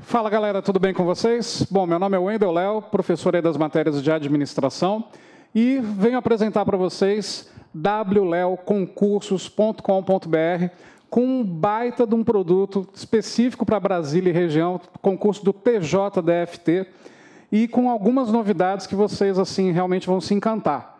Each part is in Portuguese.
Fala, galera, tudo bem com vocês? Bom, meu nome é Wendel Léo, professor aí das matérias de administração, e venho apresentar para vocês wleoconcursos.com.br com um baita de um produto específico para Brasília e região, concurso do TJDFT, e com algumas novidades que vocês assim realmente vão se encantar.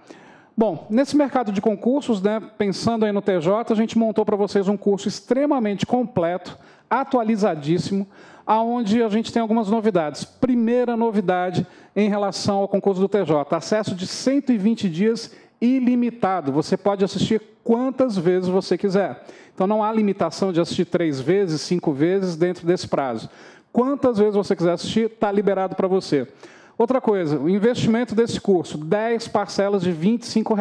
Bom, nesse mercado de concursos, né, pensando aí no TJ, a gente montou para vocês um curso extremamente completo, atualizadíssimo, aonde a gente tem algumas novidades. Primeira novidade em relação ao concurso do TJ, acesso de 120 dias ilimitado. Você pode assistir quantas vezes você quiser. Então, não há limitação de assistir 3 vezes, 5 vezes dentro desse prazo. Quantas vezes você quiser assistir, está liberado para você. Outra coisa, o investimento desse curso, 10 parcelas de R$ 25,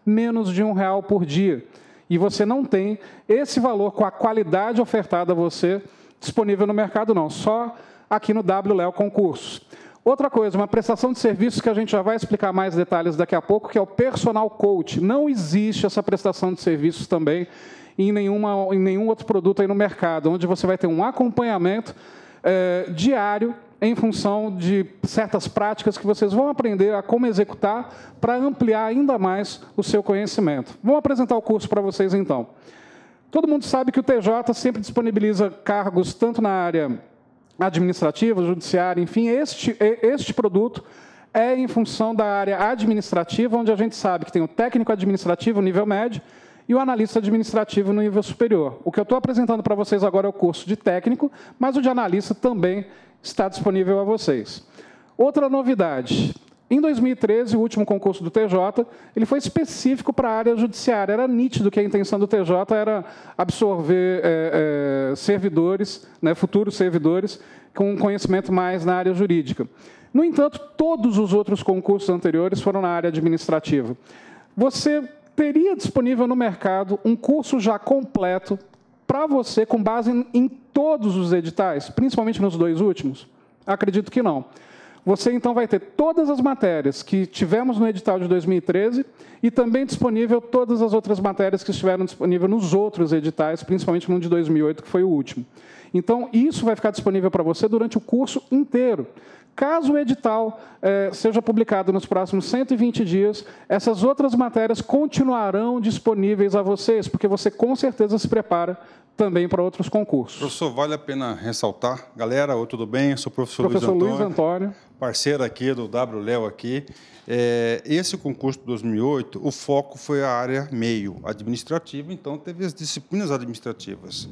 menos de R$ 1 por dia. E você não tem esse valor com a qualidade ofertada a você disponível no mercado, não. Só aqui no WLEO Concursos. Outra coisa, uma prestação de serviços que a gente já vai explicar mais detalhes daqui a pouco, que é o Personal Coach. Não existe essa prestação de serviços também em nenhum outro produto aí no mercado, onde você vai ter um acompanhamento diário em função de certas práticas que vocês vão aprender a como executar para ampliar ainda mais o seu conhecimento. Vou apresentar o curso para vocês, então. Todo mundo sabe que o TJ sempre disponibiliza cargos tanto na área administrativa, judiciária, enfim, este produto é em função da área administrativa, onde a gente sabe que tem o técnico administrativo, nível médio, e o analista administrativo no nível superior. O que eu estou apresentando para vocês agora é o curso de técnico, mas o de analista também está disponível a vocês. Outra novidade. Em 2013, o último concurso do TJ, ele foi específico para a área judiciária. Era nítido que a intenção do TJ era absorver servidores, né, futuros servidores, com conhecimento mais na área jurídica. No entanto, todos os outros concursos anteriores foram na área administrativa. Você teria disponível no mercado um curso já completo para você, com base em todos os editais, principalmente nos 2 últimos? Acredito que não. Você, então, vai ter todas as matérias que tivemos no edital de 2013 e também disponível todas as outras matérias que estiveram disponíveis nos outros editais, principalmente no de 2008, que foi o último. Então, isso vai ficar disponível para você durante o curso inteiro. Caso o edital seja publicado nos próximos 120 dias, essas outras matérias continuarão disponíveis a vocês, porque você, com certeza, se prepara também para outros concursos. Professor, vale a pena ressaltar. Galera, tudo bem? Sou o professor Luiz Antônio, parceiro aqui do WLEO aqui. Esse concurso de 2008, o foco foi a área meio administrativa, então teve as disciplinas administrativas.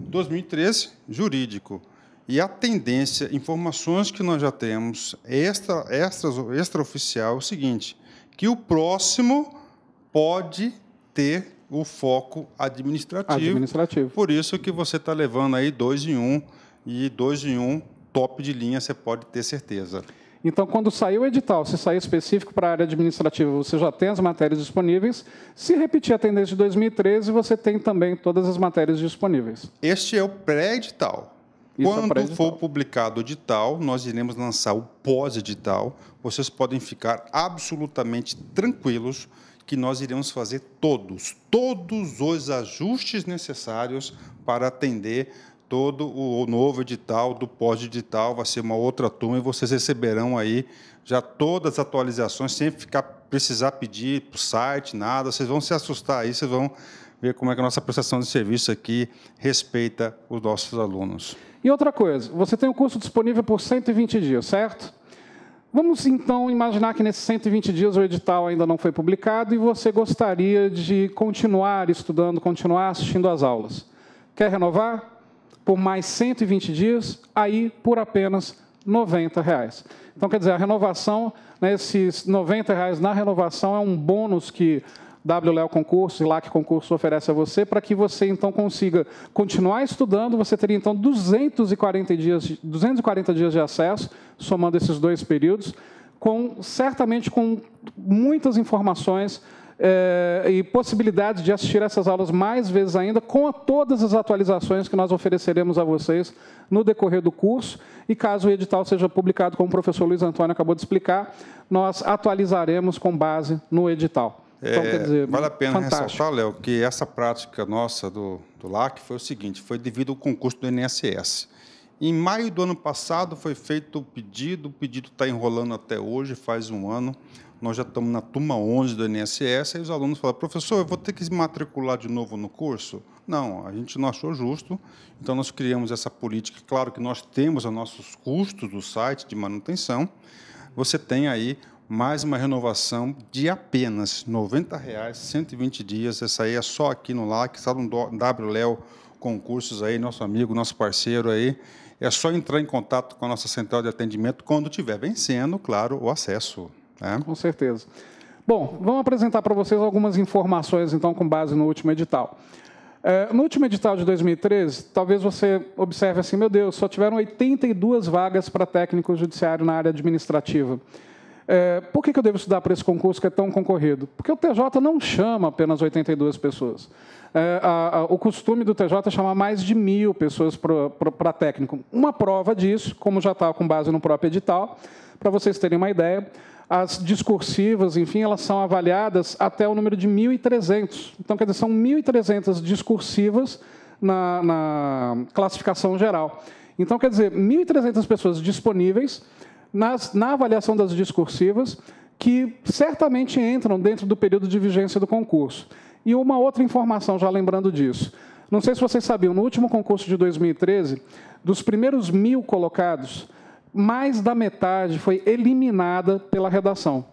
2013, jurídico. E a tendência, informações que nós já temos, extraoficial, é o seguinte, que o próximo pode ter o foco administrativo. Por isso que você está levando aí 2 em 1, e 2 em 1, top de linha, você pode ter certeza. Então, quando sair o edital, se sair específico para a área administrativa, você já tem as matérias disponíveis. Se repetir a tendência de 2013, você tem também todas as matérias disponíveis. Este é o pré-edital. Quando for publicado o edital, nós iremos lançar o pós-edital. Vocês podem ficar absolutamente tranquilos que nós iremos fazer todos os ajustes necessários para atender todo o novo edital, do pós-edital. Vai ser uma outra turma e vocês receberão aí já todas as atualizações, sem precisar pedir para o site, nada. Vocês vão se assustar aí, vocês vão ver como é que a nossa prestação de serviço aqui respeita os nossos alunos. E outra coisa, você tem o curso disponível por 120 dias, certo? Vamos, então, imaginar que nesses 120 dias o edital ainda não foi publicado e você gostaria de continuar estudando, continuar assistindo às aulas. Quer renovar? Por mais 120 dias, aí por apenas R$ 90. Então, quer dizer, a renovação, né, esses R$ 90 na renovação é um bônus que WLEO Concurso e LAC Concurso oferece a você, para que você, então, consiga continuar estudando. Você teria, então, 240 dias de acesso, somando esses 2 períodos, certamente com muitas informações e possibilidade de assistir essas aulas mais vezes ainda, com todas as atualizações que nós ofereceremos a vocês no decorrer do curso. E caso o edital seja publicado, como o professor Luiz Antônio acabou de explicar, nós atualizaremos com base no edital. Então, quer dizer, vale a pena fantástico. ressaltar, Léo, que essa prática nossa do LAC foi o seguinte, foi devido ao concurso do INSS. Em maio do ano passado foi feito o pedido está enrolando até hoje, faz um ano. Nós já estamos na turma 11 do INSS, e os alunos falam, professor, eu vou ter que se matricular de novo no curso? Não, a gente não achou justo, então nós criamos essa política. Claro que nós temos os nossos custos do site de manutenção, você tem aí mais uma renovação de apenas R$ 90, 120 dias, essa aí é só aqui no LAC, está no WLEO Concursos aí, nosso amigo, nosso parceiro aí, é só entrar em contato com a nossa central de atendimento quando estiver vencendo, claro, o acesso. Né? Com certeza. Bom, vamos apresentar para vocês algumas informações, então, com base no último edital. No último edital de 2013, talvez você observe assim, meu Deus, só tiveram 82 vagas para técnico judiciário na área administrativa. Por que eu devo estudar para esse concurso que é tão concorrido? Porque o TJ não chama apenas 82 pessoas. O costume do TJ é chamar mais de 1.000 pessoas para técnico. Uma prova disso, como já está com base no próprio edital, para vocês terem uma ideia, as discursivas, enfim, elas são avaliadas até o número de 1.300. Então, quer dizer, são 1.300 discursivas na classificação geral. Então, quer dizer, 1.300 pessoas disponíveis na avaliação das discursivas que certamente entram dentro do período de vigência do concurso. E uma outra informação, já lembrando disso. Não sei se vocês sabiam, no último concurso de 2013, dos primeiros 1.000 colocados, mais da metade foi eliminada pela redação.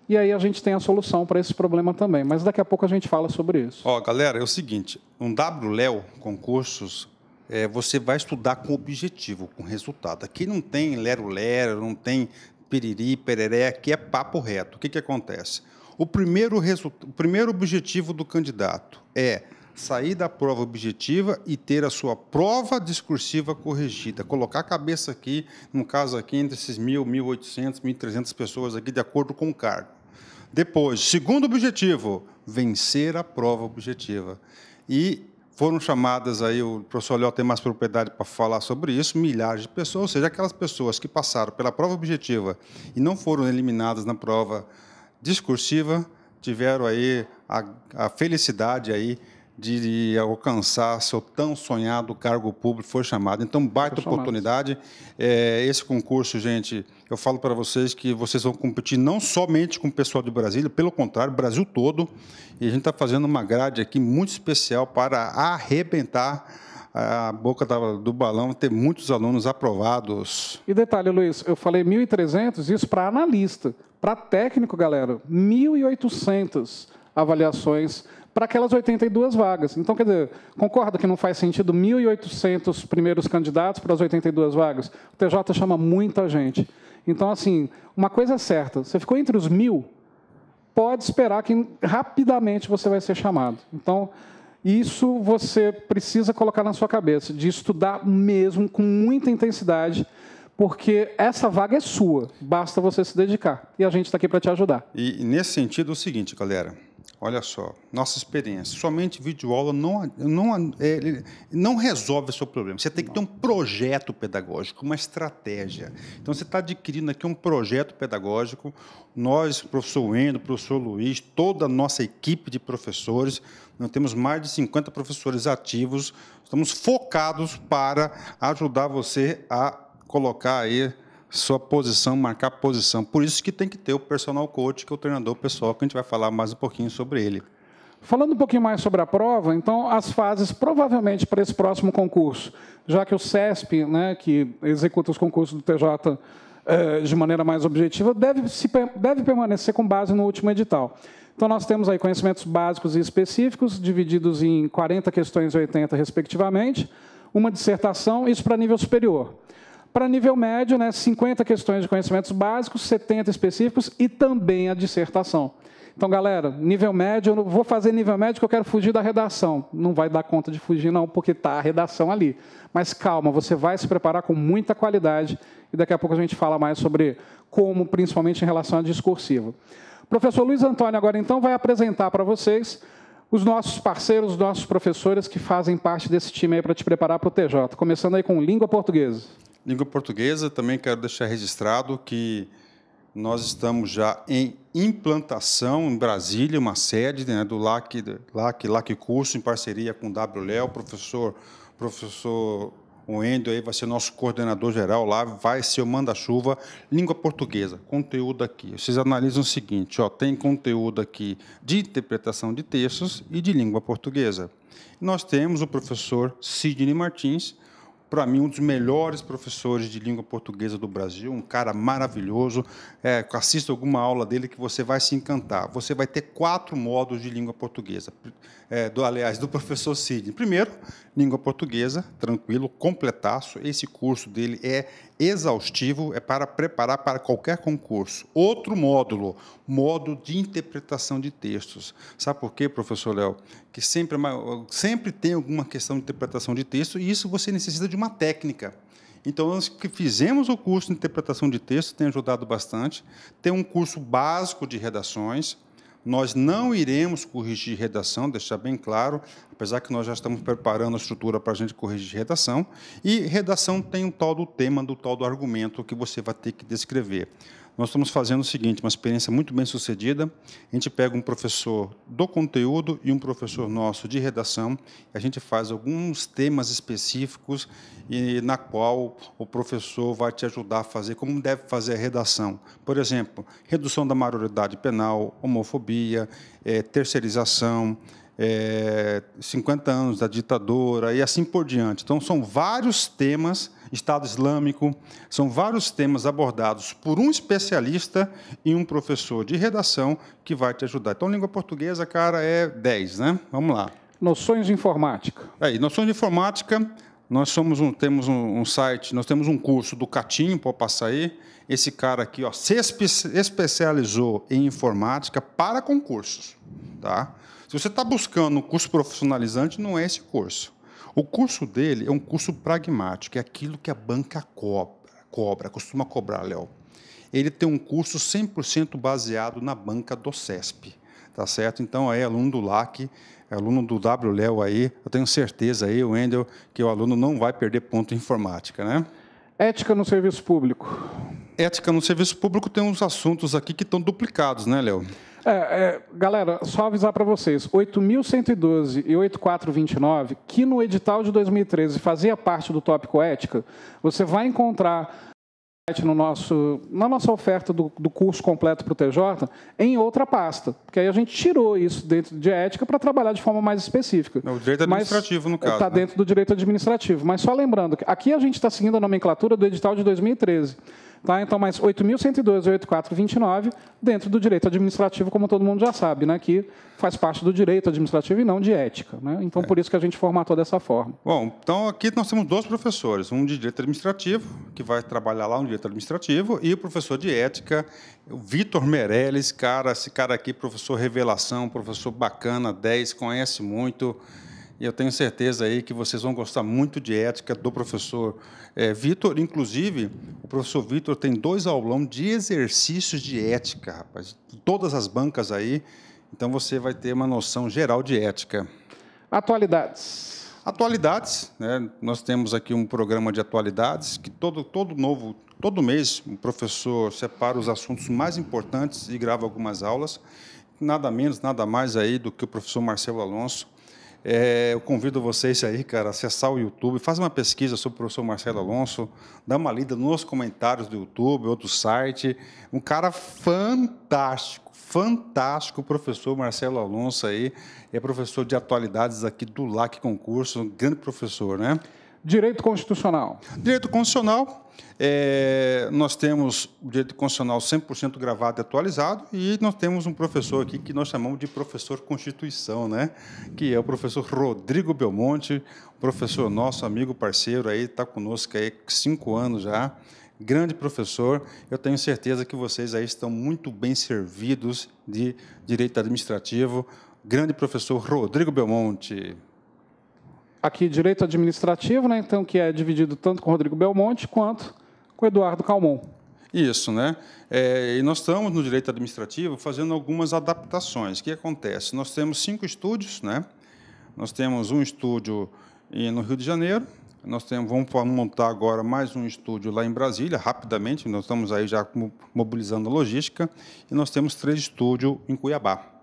E aí a gente tem a solução para esse problema também. Mas daqui a pouco a gente fala sobre isso. Galera, é o seguinte, um WLEO Concursos, você vai estudar com objetivo, com resultado. Aqui não tem lero-lero, não tem piriri, pereré, aqui é papo reto. O que acontece? O primeiro objetivo do candidato é sair da prova objetiva e ter a sua prova discursiva corrigida. Colocar a cabeça aqui, no caso aqui, entre esses 1.000, 1.800, 1.300 pessoas aqui, de acordo com o cargo. Depois, segundo objetivo, vencer a prova objetiva. E foram chamadas, aí o professor Léo tem mais propriedade para falar sobre isso, milhares de pessoas, ou seja, aquelas pessoas que passaram pela prova objetiva e não foram eliminadas na prova discursiva, tiveram aí a felicidade aí de alcançar seu tão sonhado cargo público, foi chamado. Então, baita oportunidade. Esse concurso, gente, eu falo para vocês que vocês vão competir não somente com o pessoal de Brasília, pelo contrário, o Brasil todo. E a gente está fazendo uma grade aqui muito especial para arrebentar a boca do balão, ter muitos alunos aprovados. E detalhe, Luiz, eu falei 1.300, isso para analista. Para técnico, galera, 1.800 avaliações para aquelas 82 vagas. Então, quer dizer, concorda que não faz sentido 1.800 primeiros candidatos para as 82 vagas? O TJ chama muita gente. Então, assim, uma coisa é certa, você ficou entre os 1.000, pode esperar que rapidamente você vai ser chamado. Então, isso você precisa colocar na sua cabeça, de estudar mesmo com muita intensidade, porque essa vaga é sua, basta você se dedicar. E a gente está aqui para te ajudar. E nesse sentido, é o seguinte, galera, olha só, nossa experiência, somente videoaula não resolve o seu problema. Você tem que ter um projeto pedagógico, uma estratégia. Então, você está adquirindo aqui um projeto pedagógico. Nós, professor Wendel, professor Luiz, toda a nossa equipe de professores, nós temos mais de 50 professores ativos, estamos focados para ajudar você a colocar aí sua posição, marcar posição. Por isso que tem que ter o personal coach, que é o treinador pessoal, que a gente vai falar mais um pouquinho sobre ele. Falando um pouquinho mais sobre a prova, então, as fases, provavelmente, para esse próximo concurso, já que o CESP, né, que executa os concursos do TJ de maneira mais objetiva, deve permanecer com base no último edital. Então, nós temos aí conhecimentos básicos e específicos, divididos em 40 questões e 80, respectivamente, uma dissertação, isso para nível superior. Para nível médio, né, 50 questões de conhecimentos básicos, 70 específicos e também a dissertação. Então, galera, nível médio, eu não vou fazer nível médio porque eu quero fugir da redação. Não vai dar conta de fugir, não, porque está a redação ali. Mas calma, você vai se preparar com muita qualidade e daqui a pouco a gente fala mais sobre como, principalmente em relação à discursiva. O professor Luiz Antônio agora, então, vai apresentar para vocês os nossos parceiros, os nossos professores que fazem parte desse time aí para te preparar para o TJ. Começando aí com língua portuguesa. Língua portuguesa, também quero deixar registrado que nós estamos já em implantação em Brasília, uma sede, né, do LAC Curso, em parceria com o WLEO, professor O Wendel aí vai ser nosso coordenador geral lá, vai ser o manda-chuva, língua portuguesa, conteúdo aqui. Vocês analisam o seguinte, ó, tem conteúdo aqui de interpretação de textos e de língua portuguesa. Nós temos o professor Sidney Martins, para mim, um dos melhores professores de língua portuguesa do Brasil, um cara maravilhoso. Assista alguma aula dele que você vai se encantar. Você vai ter 4 modos de língua portuguesa, do professor Sidney. Primeiro, língua portuguesa, tranquilo, completaço. Esse curso dele é exaustivo, é para preparar para qualquer concurso. Outro módulo, modo de interpretação de textos. Sabe por quê, professor Léo? Que sempre tem alguma questão de interpretação de texto e isso você necessita de uma técnica. Então, nós que fizemos o curso de interpretação de texto, tem ajudado bastante. Tem um curso básico de redações. Nós não iremos corrigir redação, deixar bem claro, apesar que nós já estamos preparando a estrutura para a gente corrigir redação. E redação tem um tal do tema, do tal do argumento que você vai ter que descrever. Nós estamos fazendo o seguinte, uma experiência muito bem sucedida. A gente pega um professor do conteúdo e um professor nosso de redação. A gente faz alguns temas específicos e na qual o professor vai te ajudar a fazer como deve fazer a redação. Por exemplo, redução da maioridade penal, homofobia, terceirização, 50 anos da ditadura e assim por diante. Então, são vários temas, Estado Islâmico, são vários temas abordados por um especialista e um professor de redação que vai te ajudar. Então, língua portuguesa, cara, é 10, né? Vamos lá. Noções de informática. Noções de informática, nós temos um site, nós temos um curso do Catinho, pode passar aí. Esse cara aqui, ó, se especializou em informática para concursos, tá? Se você está buscando um curso profissionalizante, não é esse curso. O curso dele é um curso pragmático, é aquilo que a banca costuma cobrar, Léo. Ele tem um curso 100% baseado na banca do CESP, tá certo? Então, aí, aluno do LAC, aluno do WLEO aí, eu tenho certeza aí, o Wendel, que o aluno não vai perder ponto em informática, né? Ética no serviço público. Ética no serviço público tem uns assuntos aqui que estão duplicados, né, Léo? Galera, só avisar para vocês, 8.112 e 8.429, que no edital de 2013 fazia parte do tópico ética, você vai encontrar na nossa oferta do curso completo para o TJ em outra pasta, porque aí a gente tirou isso dentro de ética para trabalhar de forma mais específica. O direito administrativo, no caso. Está dentro do direito administrativo. Mas só lembrando que aqui a gente está seguindo a nomenclatura do edital de 2013. Tá? Então, mais 8.112 e 8.429 dentro do direito administrativo, como todo mundo já sabe, né? Que faz parte do direito administrativo e não de ética. Né? Então, por isso que a gente formatou dessa forma. Bom, então aqui nós temos 2 professores, um de direito administrativo, que vai trabalhar lá no direito administrativo, e o professor de ética, o Vitor Meirelles, esse cara aqui, professor revelação, professor bacana, 10, conhece muito. E eu tenho certeza aí que vocês vão gostar muito de ética do professor Vitor. Inclusive, o professor Vitor tem 2 aulão de exercícios de ética, rapaz. Todas as bancas aí. Então, você vai ter uma noção geral de ética. Atualidades. Atualidades, né? Nós temos aqui um programa de atualidades que todo mês o professor separa os assuntos mais importantes e grava algumas aulas. Nada menos, nada mais aí do que o professor Marcelo Alonso. Eu convido vocês aí, cara, a acessar o YouTube, faz uma pesquisa sobre o professor Marcelo Alonso, dá uma lida nos comentários do YouTube ou do site. Um cara fantástico, fantástico, o professor Marcelo Alonso aí, é professor de atualidades aqui do LAC Concurso, um grande professor, né? Direito constitucional. Direito constitucional, nós temos o direito constitucional 100% gravado e atualizado, e nós temos um professor aqui que nós chamamos de professor Constituição, né? Que é o professor Rodrigo Belmonte, professor nosso, amigo, parceiro, aí está conosco aí 5 anos já, grande professor. Eu tenho certeza que vocês aí estão muito bem servidos de direito administrativo. Grande professor Rodrigo Belmonte. Aqui, direito administrativo, né? Então, que é dividido tanto com o Rodrigo Belmonte quanto com o Eduardo Calmon. Isso, né? E nós estamos no direito administrativo fazendo algumas adaptações. O que acontece? Nós temos 5 estúdios, né? Nós temos um estúdio no Rio de Janeiro, vamos montar agora mais um estúdio lá em Brasília, rapidamente, nós estamos aí já mobilizando a logística, e nós temos 3 estúdios em Cuiabá.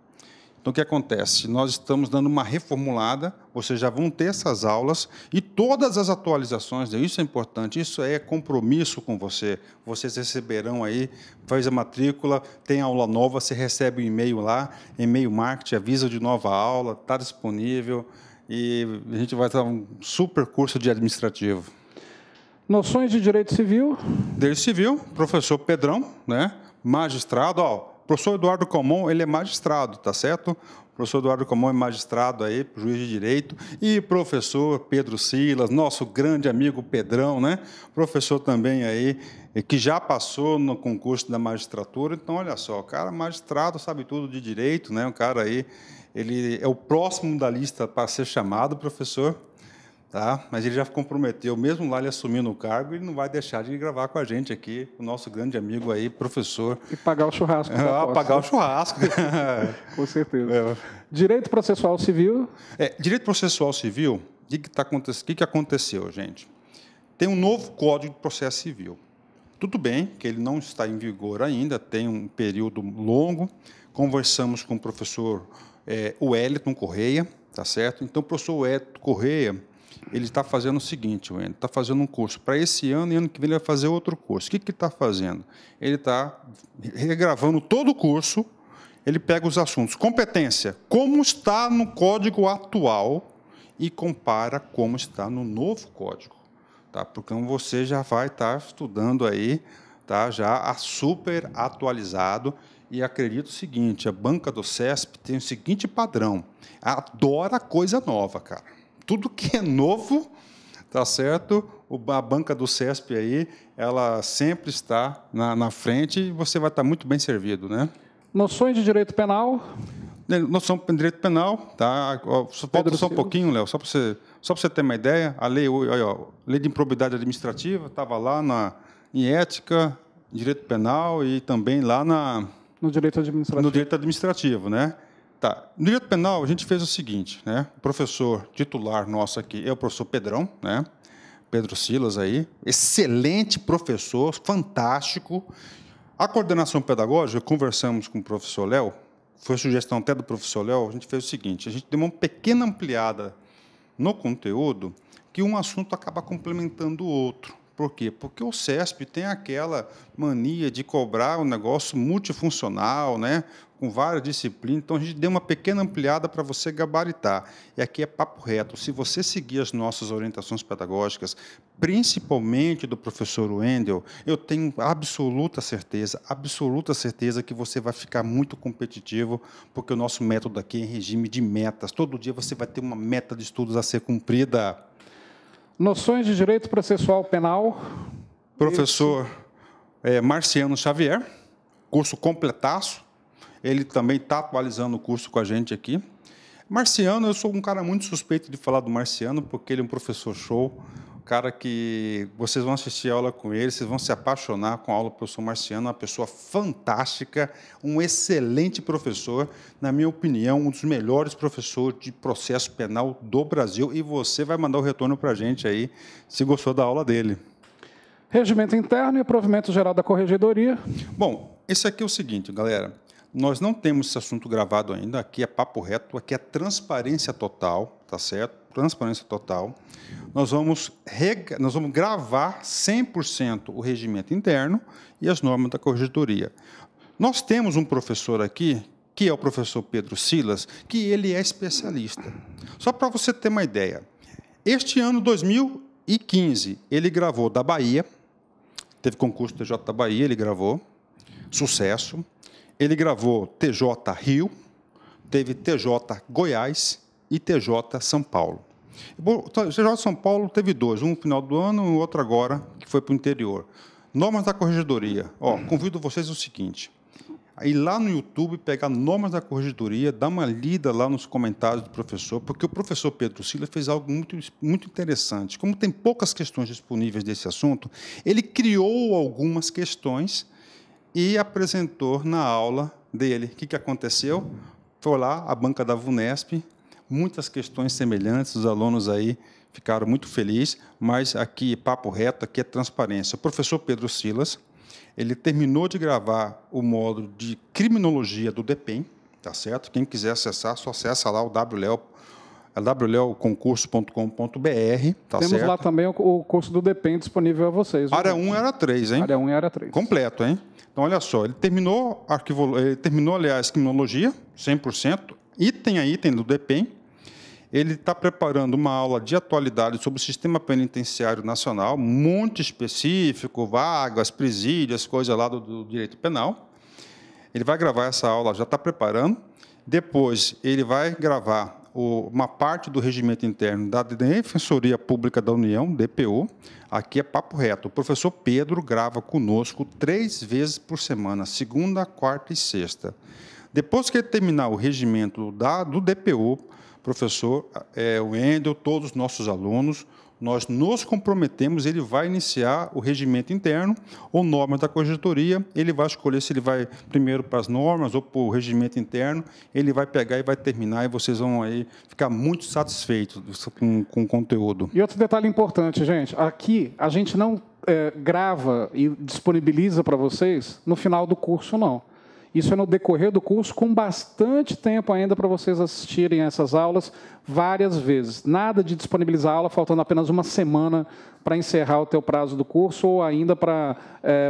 Então, o que acontece? Nós estamos dando uma reformulada, vocês já vão ter essas aulas e todas as atualizações, isso é importante, isso é compromisso com você. Vocês receberão aí, faz a matrícula, tem aula nova, você recebe um e-mail lá, e-mail marketing, aviso de nova aula, está disponível e a gente vai dar um super curso de administrativo. Noções de Direito Civil? Direito Civil, professor Pedrão, né? Magistrado, professor Eduardo Comon, ele é magistrado, tá certo? O professor Eduardo Comon é magistrado aí, juiz de direito, e professor Pedro Silas, nosso grande amigo Pedrão, né? Professor também aí, que já passou no concurso da magistratura. Então, olha só, o cara magistrado sabe tudo de direito, né? O cara aí, ele é o próximo da lista para ser chamado, professor. Tá? Mas ele já comprometeu, mesmo lá ele assumindo o cargo, ele não vai deixar de gravar com a gente aqui, o nosso grande amigo aí, professor. E pagar o churrasco. Pagar o churrasco. Com certeza. Direito processual civil? Direito processual civil, o que aconteceu, gente? Tem um novo Código de Processo Civil. Tudo bem que ele não está em vigor ainda, tem um período longo. Conversamos com o professor Wellington Correia, tá certo? Então, o professor Wellington Correia, ele está fazendo o seguinte, ele está fazendo um curso para esse ano e ano que vem ele vai fazer outro curso. O que ele está fazendo? Ele está regravando todo o curso, ele pega os assuntos. Competência, como está no código atual e compara como está no novo código. Tá? Porque você já vai estar estudando aí, tá? Já super atualizado. E acredito o seguinte, a banca do CESP tem o seguinte padrão, adora coisa nova, cara. Tudo que é novo, tá certo? A banca do CESP aí, ela sempre está na frente e você vai estar muito bem servido, né? Noções de direito penal? Noção de direito penal, tá? Falta só um pouquinho, Léo, só para você ter uma ideia. A lei, lei de improbidade administrativa estava lá em ética, direito penal e também lá no direito administrativo. No direito administrativo, né? Tá. No direito penal, a gente fez o seguinte, né? O professor titular nosso aqui é o professor Pedrão, né? Pedro Silas aí, excelente professor, fantástico. A coordenação pedagógica, conversamos com o professor Léo, foi sugestão até do professor Léo, a gente fez o seguinte, a gente deu uma pequena ampliada no conteúdo, que um assunto acaba complementando o outro. Por quê? Porque o CESP tem aquela mania de cobrar um negócio multifuncional, né? Com várias disciplinas. Então, a gente deu uma pequena ampliada para você gabaritar. E aqui é papo reto. Se você seguir as nossas orientações pedagógicas, principalmente do professor Wendel, eu tenho absoluta certeza que você vai ficar muito competitivo, porque o nosso método aqui é em regime de metas. Todo dia você vai ter uma meta de estudos a ser cumprida. Noções de direito processual penal. Professor Marciano Xavier, curso completaço. Ele também está atualizando o curso com a gente aqui. Marciano, eu sou um cara muito suspeito de falar do Marciano, porque ele é um professor show, cara que vocês vão assistir a aula com ele, vocês vão se apaixonar com a aula do professor Marciano, uma pessoa fantástica, um excelente professor, na minha opinião, um dos melhores professores de processo penal do Brasil, e você vai mandar o retorno para a gente aí, se gostou da aula dele. Regimento interno e provimento geral da corregedoria. Bom, esse aqui é o seguinte, galera, nós não temos esse assunto gravado ainda, aqui é papo reto, aqui é transparência total, tá certo? Transparência total. Nós vamos gravar 100% o regimento interno e as normas da corregedoria. Nós temos um professor aqui, que é o professor Pedro Silas, que ele é especialista. Só para você ter uma ideia, este ano, 2015, ele gravou da Bahia, teve concurso TJ da Bahia, ele gravou, sucesso. Ele gravou TJ Rio, teve TJ Goiás e TJ São Paulo. O TJ São Paulo teve dois, um no final do ano e o outro agora, que foi para o interior. Normas da corregedoria. Convido vocês o seguinte, a ir lá no YouTube, pegar normas da corregedoria, dar uma lida lá nos comentários do professor, porque o professor Pedro Silas fez algo muito, muito interessante. Como tem poucas questões disponíveis desse assunto, ele criou algumas questões e apresentou na aula dele. O que aconteceu? Foi lá, a banca da VUNESP, muitas questões semelhantes, os alunos aí ficaram muito felizes, mas aqui, papo reto, aqui é transparência. O professor Pedro Silas, ele terminou de gravar o módulo de criminologia do DEPEN, tá certo? Quem quiser acessar, só acessa lá o wleoconcurso.com.br, tá Temos certo? lá também o curso do DEPEN disponível a vocês. Área 1 era 3, hein? Área 1 e área 3. Completo, hein? Então, olha só, ele terminou, aliás, criminologia, 100%, item a item do DEPEN. Ele está preparando uma aula de atualidade sobre o sistema penitenciário nacional, muito específico, vagas, presídios, coisa lá do direito penal. Ele vai gravar essa aula, já está preparando. Depois, ele vai gravar uma parte do regimento interno da Defensoria Pública da União, DPU. Aqui é papo reto. O professor Pedro grava conosco 3 vezes por semana, segunda, quarta e sexta. Depois que ele terminar o regimento do DPU, professor, o Wendel, todos os nossos alunos, nós nos comprometemos, ele vai iniciar o regimento interno ou normas da corregedoria, ele vai escolher se ele vai primeiro para as normas ou para o regimento interno, ele vai pegar e vai terminar, e vocês vão aí ficar muito satisfeitos com o conteúdo. E outro detalhe importante, gente, aqui a gente não grava e disponibiliza para vocês no final do curso, não. Isso é no decorrer do curso, com bastante tempo ainda para vocês assistirem a essas aulas várias vezes. Nada de disponibilizar a aula faltando apenas uma semana para encerrar o teu prazo do curso ou ainda para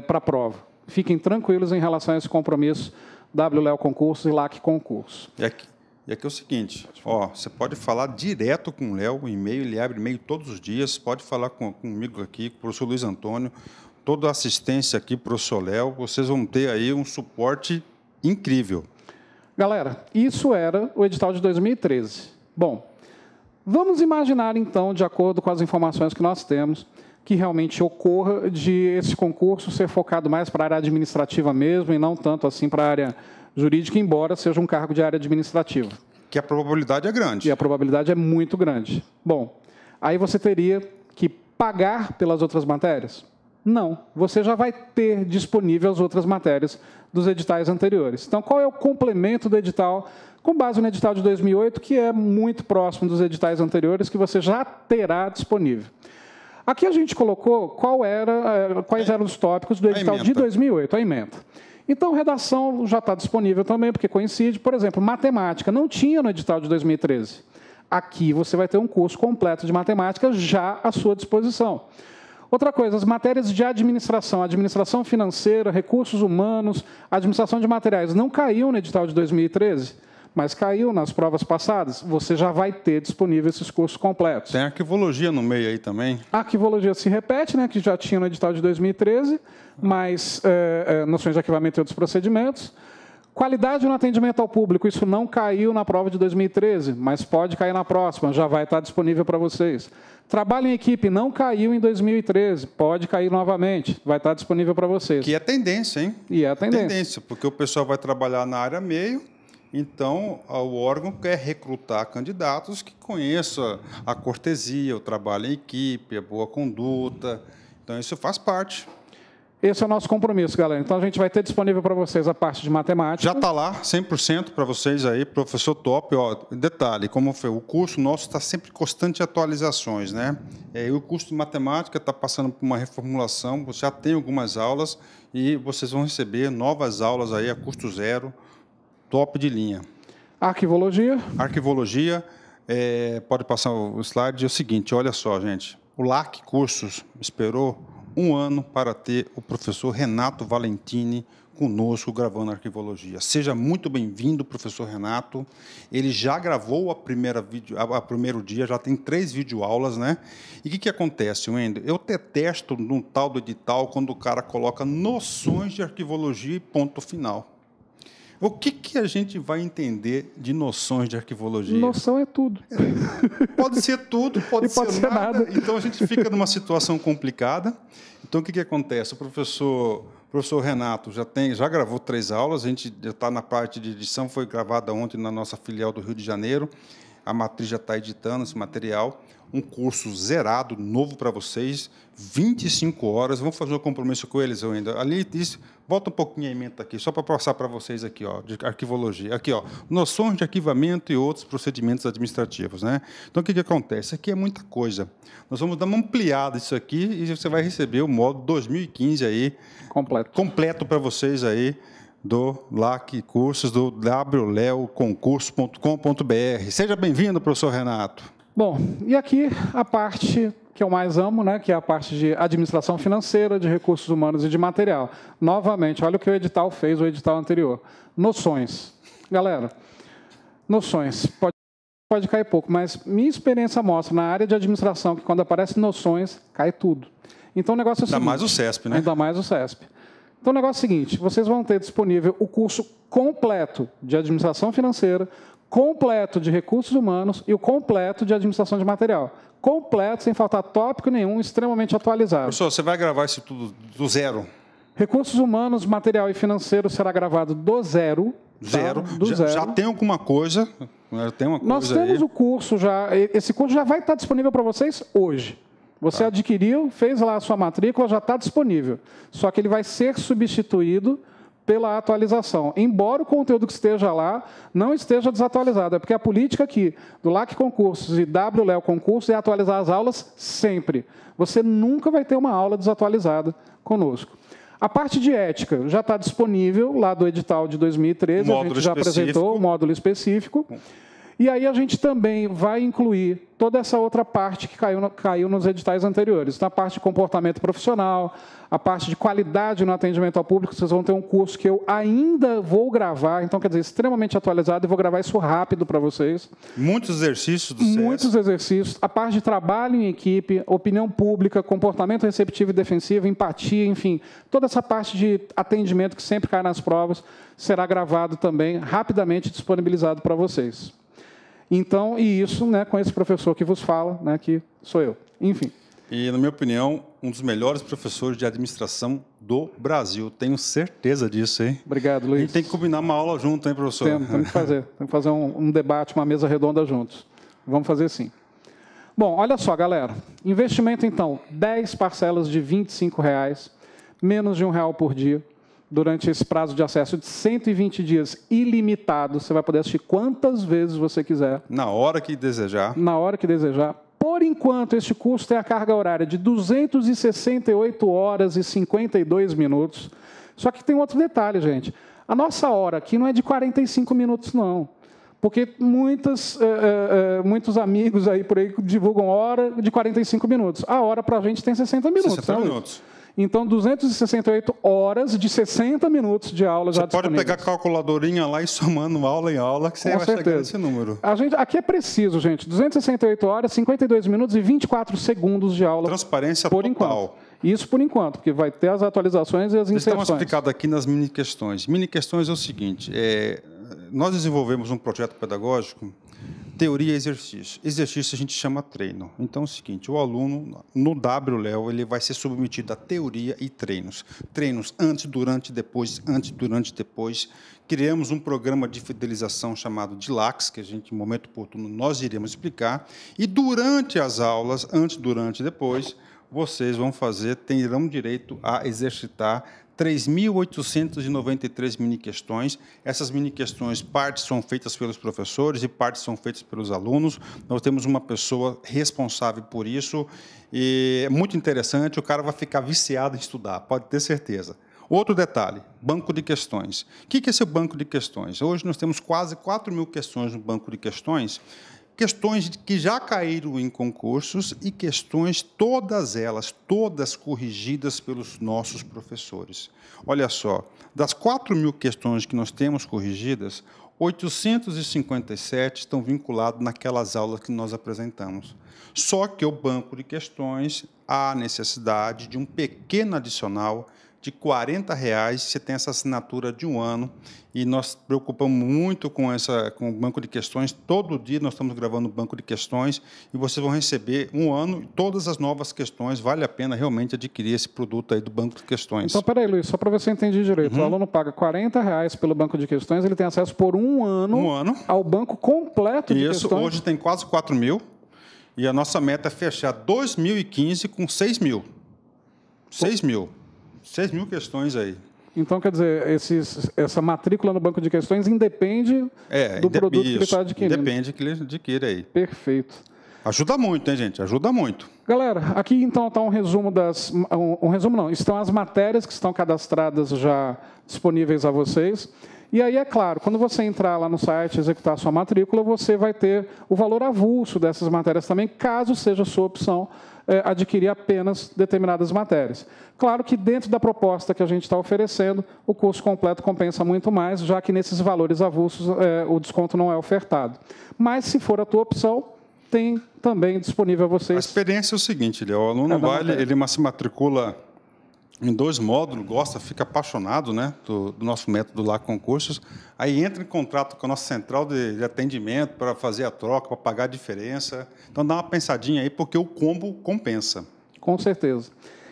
a prova. Fiquem tranquilos em relação a esse compromisso WLEO Concursos e LAC Concurso. E aqui é o seguinte, você pode falar direto com o Léo, o e-mail, ele abre e-mail todos os dias, pode falar comigo aqui, com o professor Luiz Antônio, toda a assistência aqui para o professor Léo, vocês vão ter aí um suporte incrível. Galera, isso era o edital de 2013. Bom, vamos imaginar, então, de acordo com as informações que nós temos, que realmente ocorra de esse concurso ser focado mais para a área administrativa mesmo e não tanto assim para a área jurídica, embora seja um cargo de área administrativa. Que a probabilidade é grande. E a probabilidade é muito grande. Bom, aí você teria que pagar pelas outras matérias? Não, você já vai ter disponível as outras matérias dos editais anteriores. Então, qual é o complemento do edital, com base no edital de 2008, que é muito próximo dos editais anteriores, que você já terá disponível? Aqui a gente colocou quais eram os tópicos do edital de 2008, a ementa. Então, redação já está disponível também, porque coincide. Por exemplo, matemática não tinha no edital de 2013. Aqui você vai ter um curso completo de matemática já à sua disposição. Outra coisa, as matérias de administração financeira, recursos humanos, administração de materiais, não caiu no edital de 2013, mas caiu nas provas passadas. Você já vai ter disponível esses cursos completos. Tem arquivologia no meio aí também. A arquivologia se repete, né, que já tinha no edital de 2013, mas noções de arquivamento e outros procedimentos. Qualidade no atendimento ao público, isso não caiu na prova de 2013, mas pode cair na próxima, já vai estar disponível para vocês. Trabalho em equipe não caiu em 2013, pode cair novamente, vai estar disponível para vocês. Que é tendência, hein? E é a tendência. Porque o pessoal vai trabalhar na área meio, então o órgão quer recrutar candidatos que conheçam a cortesia, o trabalho em equipe, a boa conduta, então isso faz parte. Esse é o nosso compromisso, galera. Então, a gente vai ter disponível para vocês a parte de matemática. Já está lá, 100% para vocês aí, professor top. Detalhe, como foi, o curso nosso está sempre constante atualizações, né? E o curso de matemática está passando por uma reformulação, já tem algumas aulas e vocês vão receber novas aulas aí a custo zero, top de linha. Arquivologia. Arquivologia, pode passar o slide, é o seguinte, olha só, gente, o LAC Cursos esperou 1 ano para ter o professor Renato Valentini conosco gravando arquivologia. Seja muito bem-vindo, professor Renato. Ele já gravou a primeiro dia, já tem 3 videoaulas, né? E o que acontece, Wendel? Eu detesto no tal do edital quando o cara coloca noções de arquivologia e ponto final. O que a gente vai entender de noções de arquivologia? Noção é tudo. Pode ser tudo, pode ser nada. Então, a gente fica numa situação complicada. Então, o que acontece? O professor Renato já gravou 3 aulas, a gente já está na parte de edição, foi gravada ontem na nossa filial do Rio de Janeiro. A matriz já está editando esse material. Um curso zerado, novo para vocês, 25 horas. Vamos fazer um compromisso com eles ainda. Ali diz, volta um pouquinho a ementa aqui, só para passar para vocês aqui, de arquivologia. Aqui, noções de arquivamento e outros procedimentos administrativos, né? Então, o que acontece? Aqui é muita coisa. Nós vamos dar uma ampliada isso aqui e você vai receber o módulo 2015 aí, completo para vocês aí, do LAC Cursos, do wleoconcurso.com.br. Seja bem-vindo, professor Renato. Bom, e aqui a parte que eu mais amo, né, que é a parte de administração financeira, de recursos humanos e de material. Novamente, olha o que o edital fez, o edital anterior. Noções. Galera, noções. Pode cair pouco, mas minha experiência mostra na área de administração que quando aparece noções, cai tudo. Então o negócio é o seguinte... Ainda mais o CESP, né? Ainda mais o CESP. Então, o negócio é o seguinte, vocês vão ter disponível o curso completo de administração financeira, completo de recursos humanos e o completo de administração de material. Completo, sem faltar tópico nenhum, extremamente atualizado. Professor, você vai gravar isso tudo do zero? Recursos humanos, material e financeiro será gravado do zero. Zero. Tá? Do zero. Já tem alguma coisa? Nós temos o curso já. Esse curso já vai estar disponível para vocês hoje. Você adquiriu, fez lá a sua matrícula, já está disponível. Só que ele vai ser substituído pela atualização. Embora o conteúdo que esteja lá não esteja desatualizado. É porque a política aqui do LAC Concursos e WLEO Concursos é atualizar as aulas sempre. Você nunca vai ter uma aula desatualizada conosco. A parte de ética já está disponível lá do edital de 2013. A gente já apresentou o módulo específico. E aí a gente também vai incluir toda essa outra parte que caiu nos editais anteriores. Na parte de comportamento profissional, a parte de qualidade no atendimento ao público, vocês vão ter um curso que eu ainda vou gravar, então, quer dizer, extremamente atualizado, e vou gravar isso rápido para vocês. Muitos exercícios do SES. Muitos exercícios. A parte de trabalho em equipe, opinião pública, comportamento receptivo e defensivo, empatia, enfim, toda essa parte de atendimento que sempre cai nas provas, será gravado também, rapidamente disponibilizado para vocês. Então, e isso, né, com esse professor que vos fala, né, que sou eu. Enfim. E, na minha opinião, um dos melhores professores de administração do Brasil. Tenho certeza disso, hein? Obrigado, Luiz. A gente tem que combinar uma aula junto, hein, professor? Temos que fazer. Temos que fazer um debate, uma mesa redonda juntos. Vamos fazer sim. Bom, olha só, galera. Investimento, então, 10 parcelas de R$ 25,00, menos de R$1 por dia. Durante esse prazo de acesso de 120 dias ilimitado, você vai poder assistir quantas vezes você quiser. Na hora que desejar. Na hora que desejar. Por enquanto, este curso tem a carga horária de 268 horas e 52 minutos. Só que tem outro detalhe, gente. A nossa hora aqui não é de 45 minutos, não. Porque muitos amigos aí por aí divulgam hora de 45 minutos. A hora para a gente tem 60 minutos. 60 minutos. Então, 268 horas de 60 minutos de aula já disponíveis. Você pode pegar a calculadorinha lá e somando aula em aula, que você vai chegar nesse número. Aqui é preciso, gente. 268 horas, 52 minutos e 24 segundos de aula. Transparência por total. Enquanto. Isso por enquanto, porque vai ter as atualizações e as inserções. Estamos explicados aqui nas mini-questões. Mini-questões é o seguinte, nós desenvolvemos um projeto pedagógico, teoria e exercício. Exercício a gente chama treino. Então é o seguinte, o aluno, no WLEO, ele vai ser submetido a teoria e treinos. Treinos antes, durante, depois, antes, durante, depois. Criamos um programa de fidelização chamado DILAX, que a gente, em momento oportuno, nós iremos explicar. E durante as aulas, antes, durante e depois, vocês terão direito a exercitar 3.893 mini-questões. Essas mini-questões, partes são feitas pelos professores e partes são feitas pelos alunos. Nós temos uma pessoa responsável por isso. E é muito interessante, o cara vai ficar viciado em estudar, pode ter certeza. Outro detalhe, banco de questões. O que é esse banco de questões? Hoje nós temos quase 4.000 questões no banco de questões, questões que já caíram em concursos e questões, todas elas, todas corrigidas pelos nossos professores. Olha só, das 4.000 questões que nós temos corrigidas, 857 estão vinculados naquelas aulas que nós apresentamos. Só que o banco de questões há necessidade de um pequeno adicional de R$ 40,00, você tem essa assinatura de 1 ano, e nós preocupamos muito com o banco de questões. Todo dia nós estamos gravando o banco de questões, e vocês vão receber 1 ano, e todas as novas questões. Vale a pena realmente adquirir esse produto aí do banco de questões. Então, peraí, Luiz, só para ver se eu entendi direito. O aluno paga R$ 40,00 pelo banco de questões, ele tem acesso por 1 ano, ao banco completo de questões. Isso, hoje tem quase 4.000, e a nossa meta é fechar 2015 com 6.000. 6.000 questões aí. Então, quer dizer, essa matrícula no banco de questões independe do produto que ele está adquirindo. Independe que ele adquire aí. Perfeito. Ajuda muito, hein, gente? Ajuda muito. Galera, aqui então está um resumo estão as matérias que estão cadastradas já disponíveis a vocês. E aí, é claro, quando você entrar lá no site e executar a sua matrícula, você vai ter o valor avulso dessas matérias também, caso seja a sua opção adquirir apenas determinadas matérias. Claro que dentro da proposta que a gente está oferecendo, o curso completo compensa muito mais, já que nesses valores avulsos o desconto não é ofertado. Mas, se for a tua opção, tem também disponível a vocês. A experiência é o seguinte, o aluno ele se matricula em 2 módulos, fica apaixonado, né, do nosso método lá, concursos, aí entra em contrato com a nossa central de atendimento para fazer a troca, para pagar a diferença. Então, dá uma pensadinha aí, porque o combo compensa. Com certeza.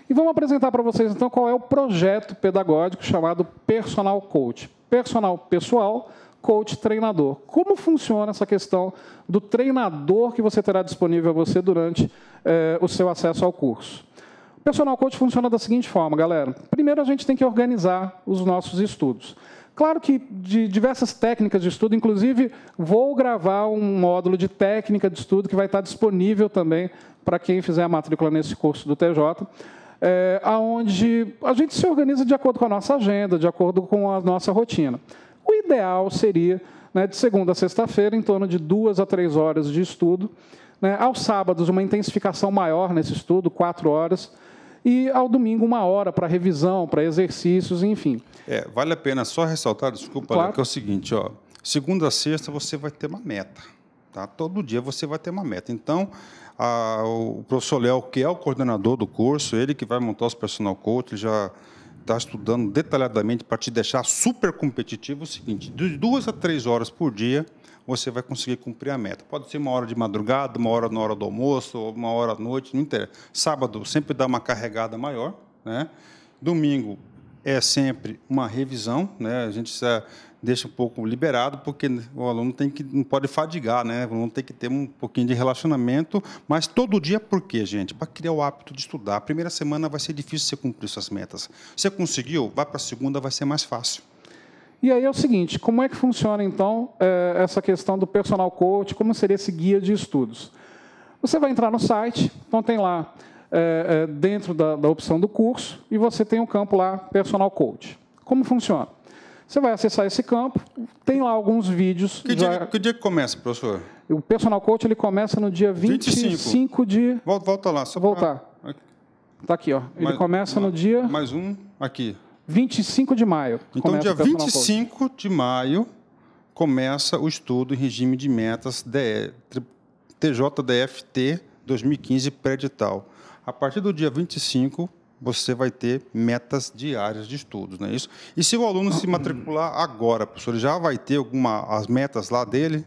E vamos apresentar para vocês, então, qual é o projeto pedagógico chamado Personal Coach. Personal, pessoal, coach, treinador. Como funciona essa questão do treinador que você terá disponível a você durante o seu acesso ao curso? O Personal Coach funciona da seguinte forma, galera. Primeiro, a gente tem que organizar os nossos estudos. Claro que de diversas técnicas de estudo, inclusive, vou gravar um módulo de técnica de estudo que vai estar disponível também para quem fizer a matrícula nesse curso do TJ, onde a gente se organiza de acordo com a nossa agenda, de acordo com a nossa rotina. O ideal seria, né, de segunda a sexta-feira, em torno de 2 a 3 horas de estudo. Né, aos sábados, uma intensificação maior nesse estudo, 4 horas. E ao domingo, 1 hora para revisão, para exercícios, enfim. Vale a pena só ressaltar, desculpa, claro, que é o seguinte, segunda a sexta você vai ter uma meta. Tá? Todo dia você vai ter uma meta. Então, o professor Léo, que é o coordenador do curso, ele que vai montar os personal coach, ele já está estudando detalhadamente para te deixar super competitivo. O seguinte, de 2 a 3 horas por dia, você vai conseguir cumprir a meta. Pode ser 1 hora de madrugada, 1 hora na hora do almoço, 1 hora à noite, não interessa. Sábado sempre dá uma carregada maior, né? Domingo é sempre uma revisão, né? A gente deixa um pouco liberado, porque o aluno não pode fadigar, né? O aluno tem que ter um pouquinho de relacionamento, mas todo dia por quê, gente? Para criar o hábito de estudar. A primeira semana vai ser difícil você cumprir suas metas. Você conseguiu? Vai para a segunda, vai ser mais fácil. E aí é o seguinte, como é que funciona, então, essa questão do personal coach, como seria esse guia de estudos? Você vai entrar no site, então tem lá, dentro da opção do curso, e você tem um campo lá, personal coach. Como funciona? Você vai acessar esse campo, tem lá alguns vídeos. Que dia que começa, professor? O personal coach ele começa no dia 25 de... Volta lá, só voltar. Está aqui, ó. Ele começa no dia... Mais um, aqui. 25 de maio. Então, dia 25 de maio, começa o estudo em regime de metas TJDFT 2015 pré-edital. A partir do dia 25, você vai ter metas diárias de estudos, não é isso? E se o aluno se matricular agora, professor, ele já vai ter as metas lá dele?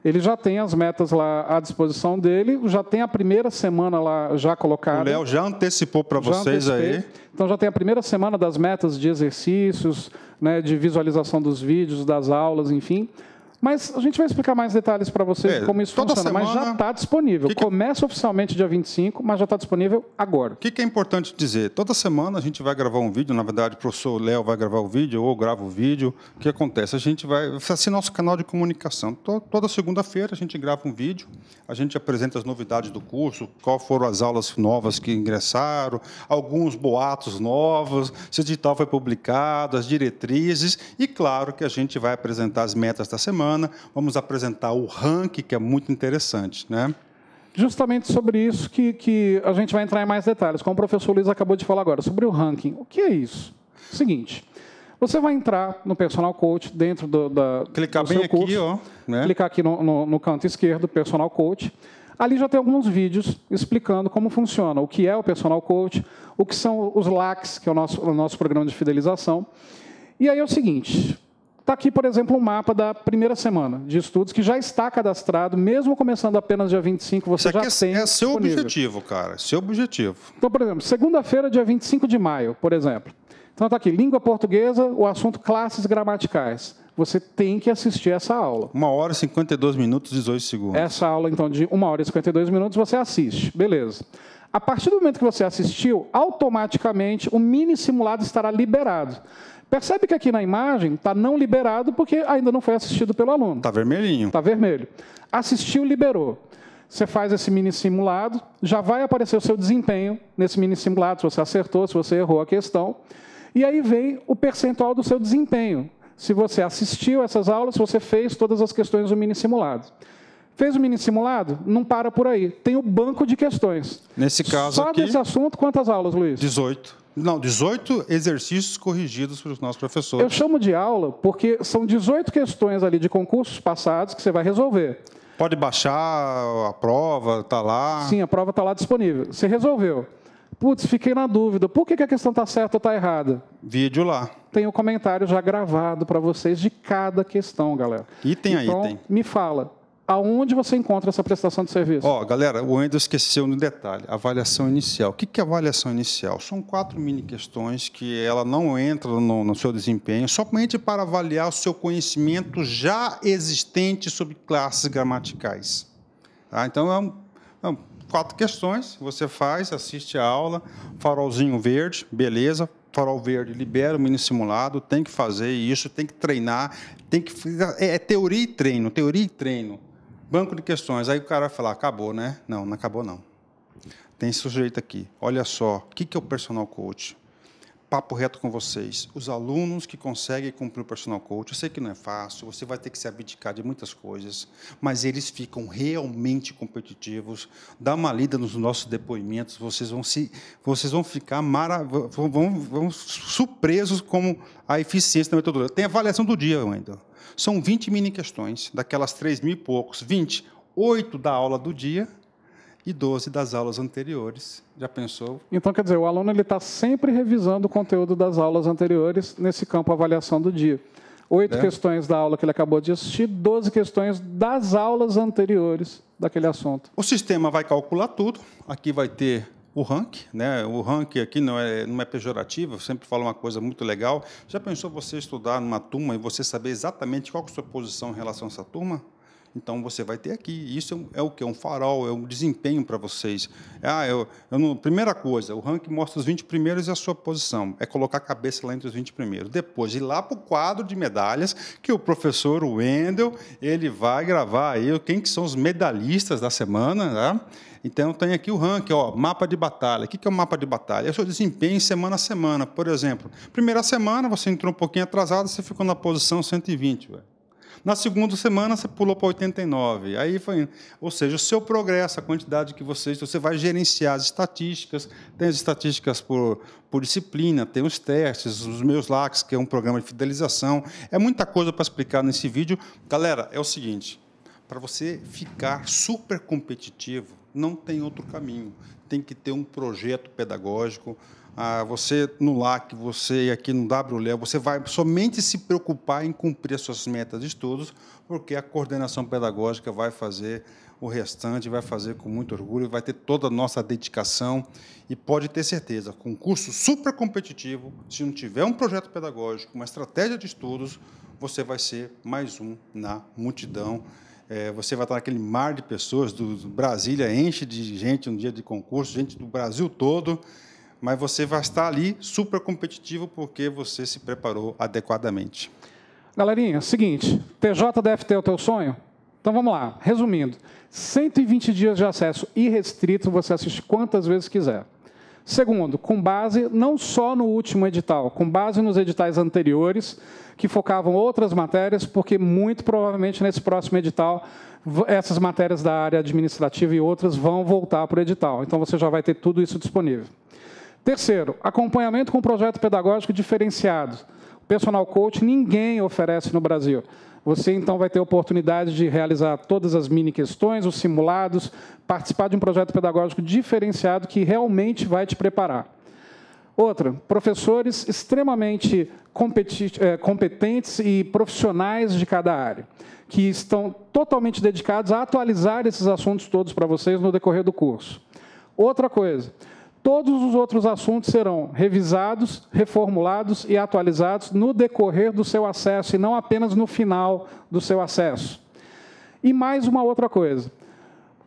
Ele já tem as metas lá à disposição dele, já tem a primeira semana lá já colocada. O Léo já antecipou para vocês aí. Então, já tem a primeira semana das metas de exercícios, né, de visualização dos vídeos, das aulas, enfim. Mas a gente vai explicar mais detalhes para vocês de como isso funciona, semana, mas já está disponível. Começa oficialmente dia 25, mas já está disponível agora. O que é importante dizer? Toda semana a gente vai gravar um vídeo, na verdade o professor Léo vai gravar o vídeo, ou grava o vídeo. O que acontece? A gente vai assim, nosso canal de comunicação. Toda segunda-feira a gente grava um vídeo, a gente apresenta as novidades do curso, quais foram as aulas novas que ingressaram, alguns boatos novos, se o edital foi publicado, as diretrizes, e claro que a gente vai apresentar as metas da semana. Vamos apresentar o ranking, que é muito interessante, né? Justamente sobre isso que a gente vai entrar em mais detalhes, como o professor Luiz acabou de falar agora, sobre o ranking. O que é isso? Seguinte, você vai entrar no Personal Coach dentro clicar bem aqui, curso, ó, né? Clicar aqui no canto esquerdo, Personal Coach. Ali já tem alguns vídeos explicando como funciona, o que é o Personal Coach, o que são os LACs, que é o nosso programa de fidelização. E aí é o seguinte... Está aqui, por exemplo, um mapa da primeira semana de estudos que já está cadastrado, mesmo começando apenas dia 25, você já tem é seu objetivo, cara, seu objetivo. Então, por exemplo, segunda-feira, dia 25 de maio, por exemplo. Então, está aqui, língua portuguesa, o assunto classes gramaticais. Você tem que assistir essa aula. 1 hora e 52 minutos e 18 segundos. Essa aula, então, de 1 hora e 52 minutos, você assiste. Beleza. A partir do momento que você assistiu, automaticamente o mini simulado estará liberado. Percebe que aqui na imagem está não liberado porque ainda não foi assistido pelo aluno. Está vermelhinho. Está vermelho. Assistiu, liberou. Você faz esse mini simulado, já vai aparecer o seu desempenho nesse mini simulado, se você acertou, se você errou a questão. E aí vem o percentual do seu desempenho. Se você assistiu essas aulas, se você fez todas as questões do mini simulado. Fez o mini simulado? Não para por aí. Tem o banco de questões. Nesse caso só aqui... desse assunto, quantas aulas, Luiz? 18. Não, 18 exercícios corrigidos pelos nossos professores. Eu chamo de aula porque são 18 questões ali de concursos passados que você vai resolver. Pode baixar a prova, está lá. Sim, a prova está lá disponível. Você resolveu. Putz, fiquei na dúvida. Por que a questão está certa ou está errada? Vídeo lá. Tem o comentário já gravado para vocês de cada questão, galera. Item a então, item. Me fala, aonde você encontra essa prestação de serviço? Ó, galera, o Wendel esqueceu no detalhe, avaliação inicial. O que é avaliação inicial? São 4 mini questões que ela não entra no seu desempenho, somente para avaliar o seu conhecimento já existente sobre classes gramaticais. Tá? Então, 4 questões, você faz, assiste a aula, farolzinho verde, beleza, farol verde, libera o mini simulado, tem que fazer isso, tem que treinar, é teoria e treino, banco de questões. Aí o cara vai falar, acabou, né? Não, não acabou não. Tem esse sujeito aqui, olha só, o que é o personal coach? Papo reto com vocês, os alunos que conseguem cumprir o personal coach, eu sei que não é fácil, você vai ter que se abdicar de muitas coisas, mas eles ficam realmente competitivos. Dá uma lida nos nossos depoimentos, vocês vão ficar surpresos com a eficiência da metodologia. Tem avaliação do dia ainda. São 20 mini questões, daquelas 3.000 e poucos, 8 da aula do dia, e 12 das aulas anteriores. Já pensou? Então, quer dizer, o aluno está sempre revisando o conteúdo das aulas anteriores nesse campo avaliação do dia. 8 questões da aula que ele acabou de assistir, 12 questões das aulas anteriores daquele assunto. O sistema vai calcular tudo. Aqui vai ter o ranking, né? O ranking aqui não é pejorativo, eu sempre falo uma coisa muito legal. Já pensou você estudar numa turma e você saber exatamente qual é a sua posição em relação a essa turma? Então, você vai ter aqui. Isso é o quê? Um farol, é um desempenho para vocês. Primeira coisa, o ranking mostra os 20 primeiros e a sua posição. É colocar a cabeça lá entre os 20 primeiros. Depois, ir lá para o quadro de medalhas, que o professor Wendel, ele vai gravar aí quem que são os medalhistas da semana, né? Então, tem aqui o ranking, ó, mapa de batalha. O que é o mapa de batalha? É o seu desempenho semana a semana. Por exemplo, primeira semana, você entrou um pouquinho atrasado, você ficou na posição 120, ué. Na segunda semana, você pulou para 89. Aí foi, ou seja, o seu progresso, a quantidade que você vai gerenciar as estatísticas, tem as estatísticas por disciplina, tem os testes, os meus LACs, que é um programa de fidelização. É muita coisa para explicar nesse vídeo. Galera, é o seguinte, para você ficar super competitivo, não tem outro caminho. Tem que ter um projeto pedagógico. Você no LAC, você aqui no WLEO, você vai somente se preocupar em cumprir as suas metas de estudos, porque a coordenação pedagógica vai fazer o restante, vai fazer com muito orgulho, vai ter toda a nossa dedicação e pode ter certeza, concurso super competitivo, se não tiver um projeto pedagógico, uma estratégia de estudos, você vai ser mais um na multidão. Você vai estar naquele mar de pessoas, do Brasília enche de gente no dia de concurso, gente do Brasil todo, mas você vai estar ali super competitivo porque você se preparou adequadamente. Galerinha, seguinte, PJ DFT é o teu sonho? Então vamos lá, resumindo, 120 dias de acesso irrestrito, você assiste quantas vezes quiser. Segundo, com base não só no último edital, com base nos editais anteriores, que focavam outras matérias, porque muito provavelmente nesse próximo edital, essas matérias da área administrativa e outras vão voltar para o edital. Então você já vai ter tudo isso disponível. Terceiro, acompanhamento com projeto pedagógico diferenciado. O personal coach ninguém oferece no Brasil. Você, então, vai ter a oportunidade de realizar todas as mini questões, os simulados, participar de um projeto pedagógico diferenciado que realmente vai te preparar. Outra, professores extremamente competentes e profissionais de cada área, que estão totalmente dedicados a atualizar esses assuntos todos para vocês no decorrer do curso. Outra coisa, todos os outros assuntos serão revisados, reformulados e atualizados no decorrer do seu acesso e não apenas no final do seu acesso. E mais uma outra coisa.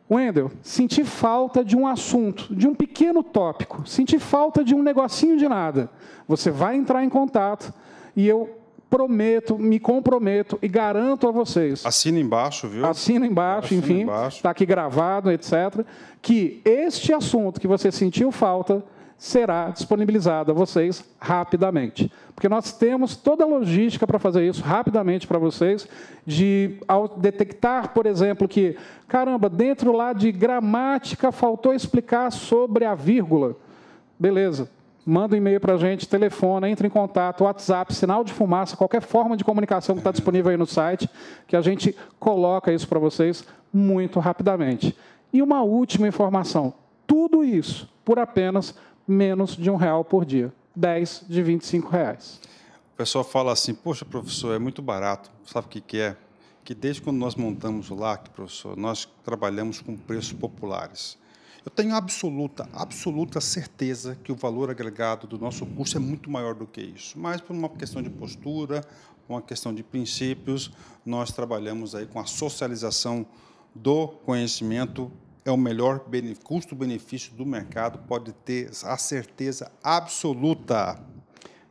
Wendel, senti falta de um assunto, de um pequeno tópico, senti falta de um negocinho de nada. Você vai entrar em contato e eu prometo, me comprometo e garanto a vocês. Assina embaixo, viu? Assina embaixo, enfim, está aqui gravado, etc. Que este assunto que você sentiu falta será disponibilizado a vocês rapidamente. Porque nós temos toda a logística para fazer isso rapidamente para vocês, ao detectar, por exemplo, que, caramba, dentro lá de gramática faltou explicar sobre a vírgula. Beleza. Manda um e-mail para a gente, telefona, entra em contato, WhatsApp, sinal de fumaça, qualquer forma de comunicação que está disponível aí no site, que a gente coloca isso para vocês muito rapidamente. E uma última informação, tudo isso por apenas menos de R$1 por dia, 10 de R$25. O pessoal fala assim, poxa, professor, é muito barato. Sabe o que é? Que desde quando nós montamos o LAC, professor, nós trabalhamos com preços populares. Eu tenho absoluta certeza que o valor agregado do nosso curso é muito maior do que isso. Mas, por uma questão de postura, uma questão de princípios, nós trabalhamos aí com a socialização do conhecimento. É o melhor custo-benefício do mercado, pode ter a certeza absoluta.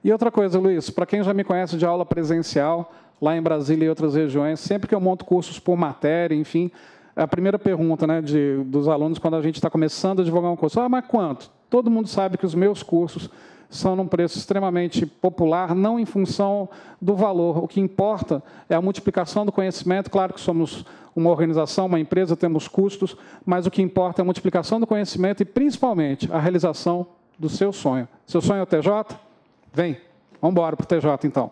E outra coisa, Luiz, para quem já me conhece de aula presencial, lá em Brasília e outras regiões, sempre que eu monto cursos por matéria, enfim, a primeira pergunta, né, dos alunos, quando a gente está começando a divulgar um curso, mas quanto? Todo mundo sabe que os meus cursos são num preço extremamente popular, não em função do valor. O que importa é a multiplicação do conhecimento. Claro que somos uma organização, uma empresa, temos custos, mas o que importa é a multiplicação do conhecimento e, principalmente, a realização do seu sonho. Seu sonho é o TJ? Vem, vamos embora para o TJ, então.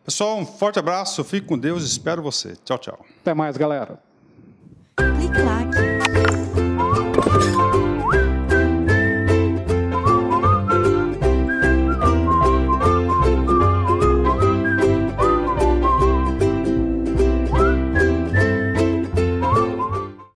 Pessoal, um forte abraço, fique com Deus, espero você. Tchau, tchau. Até mais, galera.